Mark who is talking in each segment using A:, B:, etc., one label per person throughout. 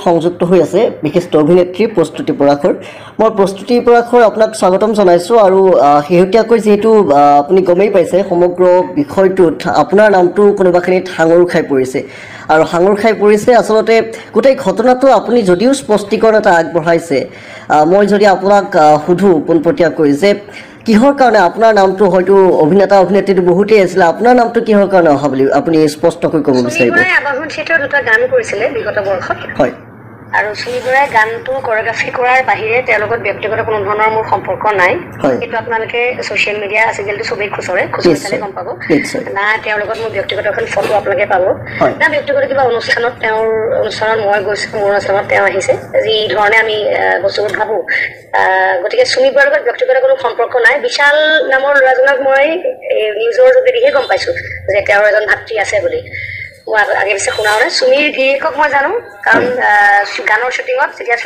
A: সংযুক্ত হৈ আছে বিশিষ্ট অভিনেত্ৰী প্ৰস্তুতি পৰাশৰ মই প্ৰস্তুতি পৰাশৰ আপোনাক স্বাগতম জনাইছো আৰু শেহতীয়াকৈ যেহেতু আপুনি গমেই পাইছে সমগ্ৰ বিষয়টোত আপোনাৰ নামটো কোনোবাখিনিত হাঙৰ খাই পৰিছে আৰু হাঙৰ খাই পৰিছে আসলতে গোটেই ঘটনাটো আপুনি যদিও স্পষ্টীকৰণ এটা আগবঢ়াইছে মই যদি আপোনাক সুধো পোনপটীয়াকৈ যে কিহৰ কাৰণে আপোনাৰ নামটো হয়তো অভিনেতা অভিনেত্ৰীটো বহুতেই আছিল আপোনাৰ নামটো কিহৰ কাৰণে অহা বুলি আপুনি স্পষ্টকৈ ক'ব বিচাৰিব
B: আবাহন থিয়েটাৰ দুটা গান কৰিছিলে বিগত বৰ্ষত
A: হয়
B: আৰু সুনিবৰাই গানটো কোৰিওগ্ৰাফি কৰাৰ বাহিৰে তেওঁলোকৰ ব্যক্তিগত কোনো ধৰণৰ মোৰ সম্পৰ্ক নাই কিন্তু আপোনালোকে সোশ্যাল মিডিয়া আজিকালিতো সবেই খুচৰে চালে গম পাব না তেওঁলোকৰ মোৰ ব্যক্তিগত এখন ফটো আপোনালোকে পাব না ব্যক্তিগত কিবা অনুষ্ঠানত তেওঁৰ অনুষ্ঠানত মই গৈছো মোৰ অনুষ্ঠানত তেওঁ আহিছে যি ধৰণে আমি বস্তুবোৰ ভাবো গতিকে সুনিবৰাৰ লগত ব্যক্তিগত কোনো সম্পৰ্ক নাই বিশাল নামৰ ল'ৰাজনক মই নিউজৰ যোগেদিহে গম পাইছো যে তেওঁৰ এজন ভাতৃ আছে বুলি আগে পিছে শুনা নাই সুমিৰ গিৰিয়েকক মই জানো কাৰণ গানৰ শ্বুটিঙত যেতিয়া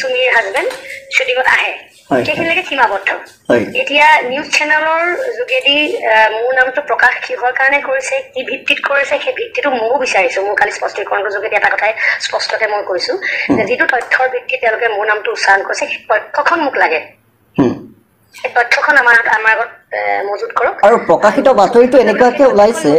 B: সুমিৰ হাজবেণ্ড শ্বুটিঙত আহে সেইখিনিলৈকে সীমাবদ্ধ এতিয়া নিউজ চেনেলৰ যোগেদি মোৰ নামটো প্ৰকাশ কিহৰ কাৰণে কৰিছে কি ভিত্তিত কৰিছে সেই ভিত্তিটো ময়ো বিচাৰিছো মোৰ কালি স্পষ্টীকৰণৰ যোগেদি এটা কথাই স্পষ্টকে মই কৈছো যে যিটো তথ্যৰ ভিত্তিত তেওঁলোকে মোৰ নামটো উচ্চাৰণ কৰিছে সেই তথ্যখন মোক লাগে সেই তথ্যখন আমাৰ আগত মজুত কৰক
A: আৰু প্ৰকাশিত বাতৰিটো এনেকুৱাকে ওলাইছে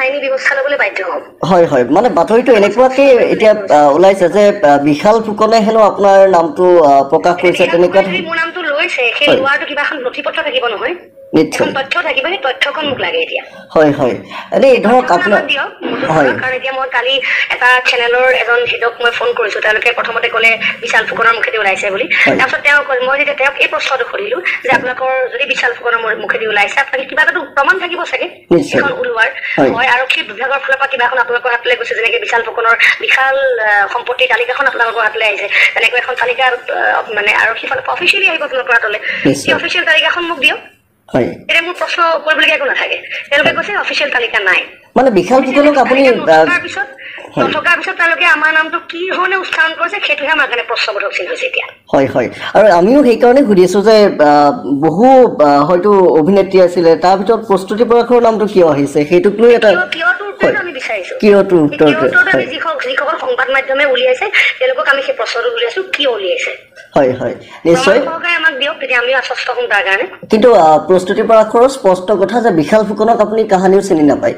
B: আইনী ব্যৱস্থা ল'বলৈ বাধ্য হ'ব
A: হয় হয় মানে বাতৰিটো এনেকুৱাকে এতিয়া ওলাইছে যে বিশাল ফুকনে হেনো আপোনাৰ নামটো প্ৰকাশ কৰিছে তেনেকুৱা
B: মোৰ নামটো লৈছে সেই লোৱাটো কিবা এখন নথিপত্ৰ থাকিব নহয়
A: নিশ্চয়
B: তথ্য থাকিব সেই তথ্যখন মোক লাগে এতিয়া
A: হয় হয় এনে ধৰক আপোনাৰ
B: হয় কাৰণ এতিয়া মই কালি এটা চেনেলৰ এজন হেডক মই ফোন কৰিছো তেওঁলোকে প্ৰথমতে ক'লে বিশাল ফুকনৰ মুখেদি ওলাইছে বুলি তাৰপিছত তেওঁ মই যেতিয়া তেওঁক এই প্ৰশ্নটো সুধিলো যে আপোনালোকৰ যদি বিশাল ফুকনৰ মুখেদি ওলাইছে আপোনালোকে কিবা এটা প্ৰমাণ থাকিব চাগে এখন ওলোৱাৰ হয় আৰক্ষী বিভাগৰ ফালৰ পৰা কিবা এখন আপোনালোকৰ হাতলৈ গৈছে যেনেকে বিশাল ফুকনৰ বিশাল সম্পত্তিৰ তালিকাখন আপোনালোকৰ হাতলৈ আহিছে তেনেকৈ এখন তালিকা মানে আৰক্ষীৰ ফালৰ পৰা অফিচিয়েলি আহিব আপোনালোকৰ হাতলৈ সেই অফিচিয়েল তালিকাখন মোক দিয়ক এটা মোৰ প্ৰশ্ন কৰিবলগীয়া একো নাথাকে তেওঁলোকে কৈছে অফিচিয়েল তালিকা নাই
A: মানে বিশাল ফুকনক আপুনি
B: নথকাৰ পিছত তেওঁলোকে আমাৰ নামটো কি ধৰণে উচ্চাৰণ কৰিছে সেইটোহে আমাৰ কাৰণে প্ৰশ্নবোধক চিন হৈছে এতিয়া
A: হয় হয় আৰু আমিও সেইকাৰণে সুধিছো যে বহু হয়তো অভিনেত্ৰী আছিলে তাৰ ভিতৰত প্ৰস্তুতি পৰাশৰ নামটো কিয় আহিছে সেইটোক লৈ এটা
B: আমি বিচাৰিছো
A: কিয়টো
B: যিসকল সংবাদ মাধ্যমে উলিয়াইছে তেওঁলোকক আমি সেই প্ৰশ্নটো উলিয়াইছো কিয় উলিয়াইছে
A: হয় হয় নিশ্চয়
B: আমাক দিয়ক তেতিয়া আমি আশ্বস্ত হ'ম তাৰ কাৰণে
A: কিন্তু প্ৰস্তুতি পৰাশৰৰ স্পষ্ট কথা যে বিশাল ফুকনক আপুনি কাহানিও চিনি নাপায়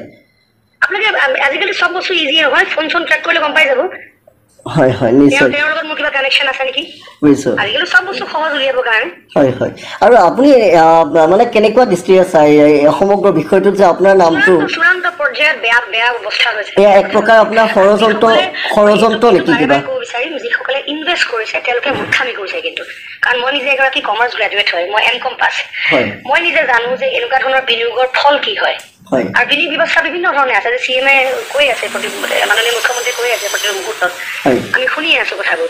B: আপোনালোকে আজিকালি সব বস্তু ইজি নহয় ফোন ট্ৰেক কৰিলে গম পাই যাব
A: হয় হয় নিশ্চয়
B: তেওঁৰ লগত মোৰ কিবা কানেকশ্যন আছে নেকি
A: বুজিছো
B: আজিকালি সব বস্তু সহজ উলিয়াবৰ কাৰণে
A: হয় হয় আৰু আপুনি মানে কেনেকুৱা দৃষ্টিৰে চাই সমগ্ৰ বিষয়টোত যে আপোনাৰ নামটো
B: চূড়ান্ত পৰ্যায়ত বেয়া অৱস্থা হৈছে
A: এয়া এক প্ৰকাৰ আপোনাৰ ষড়যন্ত্ৰ নেকি কিবা
B: বিচাৰিম যিসকলে ইনভেষ্ট কৰিছে তেওঁলোকে মূৰ্খামি কৰিছে কিন্তু কাৰণ মই নিজে এগৰাকী কমাৰ্চ গ্ৰেজুৱেট হয় মই M.Com পাছ মই নিজে জানো যে এনেকুৱা ধৰণৰ বিনিয়োগৰ ফল কি হয় আৰু বিনিয়োগ ব্যৱস্থা বিভিন্ন ধৰণে আছে যে CMA কৈ আছে মাননীয় মুখ্যমন্ত্ৰী কৈ আছে প্ৰতি মুহূৰ্তত আমি শুনি আছো কথাবোৰ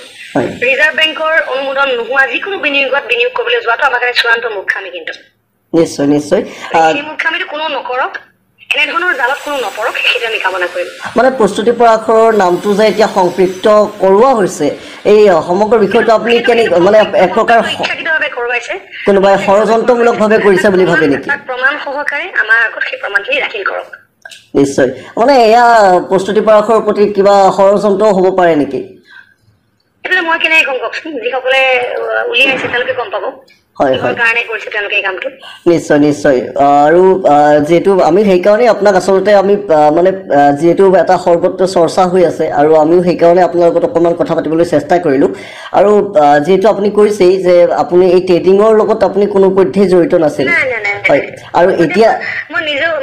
B: ৰিজাৰ্ভ বেংকৰ অনুমোদন নোহোৱা যিকোনো বিনিয়োগত বিনিয়োগ কৰিবলৈ যোৱাটো আমাৰ কাৰণে চূড়ান্ত মূৰ্খামি কিন্তু
A: নিশ্চয় নিশ্চয়
B: এই মূৰ্খামিটো কোনো নকৰক এনেধৰণৰ জালত কোনো নপৰক সেইটো আমি কামনা কৰিম
A: মানে প্ৰস্তুতি পৰাশৰৰ নামটো যে এতিয়া সংপৃক্ত কৰোৱা হৈছে এই সমগ্ৰ বিষয়টো আপুনি কেনে মানে এক প্ৰকাৰ
B: ইচ্ছাকৃতভাৱে কৰোৱাইছে
A: কোনোবাই ষড়যন্ত্ৰমূলকভাৱে কৰিছে বুলি ভাবে নেকি
B: প্ৰমাণ সহকাৰে আমাৰ আগত সেই প্ৰমাণখিনি দাখিল কৰক
A: নিশ্চয় মানে এয়া প্ৰস্তুতি পৰাশৰৰ প্ৰতি কিবা ষড়যন্ত্ৰ হ'ব পাৰে নেকি
B: এইটো মই কেনেকৈ গম কওকচোন যিসকলে উলিয়াইছে তেওঁলোকে গম পাব
A: হয় হয়
B: কাৰণে কৰিছে তেওঁলোকে এই কামটো
A: নিশ্চয় নিশ্চয় আৰু যেহেতু আমি সেইকাৰণে আপোনাক আচলতে আমি মানে যেহেতু এটা সৰ্বত্ৰ চৰ্চা হৈ আছে আৰু আমিও সেইকাৰণে আপোনাৰ লগত অকণমান কথা পাতিবলৈ চেষ্টা কৰিলোঁ আৰু যেহেতু আপুনি কৈছেই যে আপুনি এই ট্ৰেডিঙৰ লগত আপুনি কোনো পধ্যেই জড়িত নাছিল হয় আৰু এতিয়া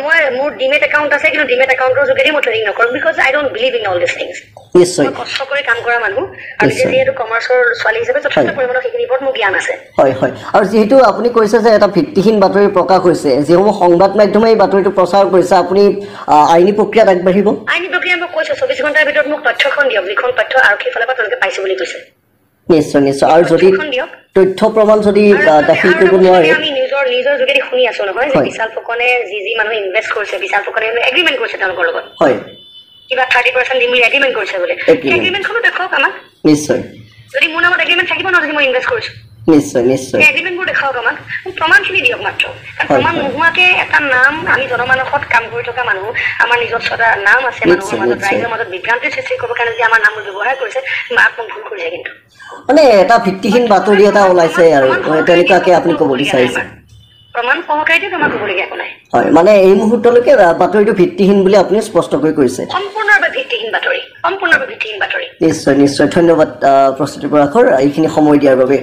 B: মই মোৰ ডিমেট একাউণ্ট আছে কিন্তু ডিমেট একাউণ্টৰ যোগেদি মই ট্ৰেডিং নকৰোঁ because I don't believe in all this things
A: নিশ্চয়
B: কষ্ট কৰি কাম কৰা মানুহ আৰু যিহেতু কমাৰ্চৰ ছোৱালী হিচাপে যথেষ্ট পৰিমাণৰ সেইখিনি ওপৰত মোৰ জ্ঞান আছে
A: হয় হয় আৰু যেহেতু আপুনি কৈছে যে এটা ভিত্তিহীন বাতৰি প্ৰকাশ হৈছে যিসমূহ সংবাদ মাধ্যমে এই বাতৰিটো প্ৰচাৰ কৰিছে আপুনি আইনী প্ৰক্ৰিয়াত আগবাঢ়িব
B: আইনী প্ৰক্ৰিয়া মই কৈছো 24 ঘণ্টাৰ ভিতৰত মোক তথ্যখন দিয়ক যিখন তথ্য আৰক্ষীৰ ফালৰ পৰা তেওঁলোকে পাইছে বুলি কৈছে
A: নিশ্চয় নিশ্চয় আৰু যদি তথ্য প্ৰমাণ যদি দাখিল কৰিব নোৱাৰে
B: আমি নিজৰ যোগেদি শুনি আছো নহয় যে বিশাল ফুকনে যি মানুহ ইনভেষ্ট কৰিছে বিশাল ফুকনে এগ্ৰিমেণ্ট কৰিছে তেওঁলোকৰ লগত
A: হয়
B: কিবা 30% দিম বুলি এগ্ৰিমেণ্ট কৰিছে বোলে এগ্ৰিমেণ্টখনো দেখুৱাওক আমাক
A: নিশ্চয়
B: যদি মোৰ নামত এগ্ৰিমেণ্ট থাকিব ন যদি মই ইনভেষ্ট কৰিছো
A: নিশ্চয় নিশ্চয়
B: এগ্ৰিমেণ্টবোৰ দেখাওক আমাক প্ৰমাণখিনি দিয়ক মাত্ৰ প্ৰমাণ নোহোৱাকে এটা নাম আমি জনমানসত কাম কৰি থকা মানুহ আমাৰ নিজস্ব এটা নাম আছে মানুহৰ মাজত ৰাইজৰ মাজত বিভ্ৰান্তি সৃষ্টি কৰিবৰ কাৰণে যে আমাৰ নামবোৰ ব্যৱহাৰ কৰিছে মাক মোক ভুল কৰিছে কিন্তু
A: মানে এটা ভিত্তিহীন বাতৰি এটা ওলাইছে আৰু তেনেকুৱাকে আপুনি ক'ব বিচাৰিছে
B: প্ৰমাণ সহকাৰে তোমাক ক'বলগীয়া একো নাই
A: হয় মানে এই মুহূৰ্তলৈকে বাতৰিটো ভিত্তিহীন বুলি আপুনি স্পষ্টকৈ কৈছে
B: সম্পূৰ্ণভাৱে ভিত্তিহীন বাতৰি নিশ্চয়
A: নিশ্চয় ধন্যবাদ প্ৰস্তুতি পৰাশৰ এইখিনি সময় দিয়াৰ বাবে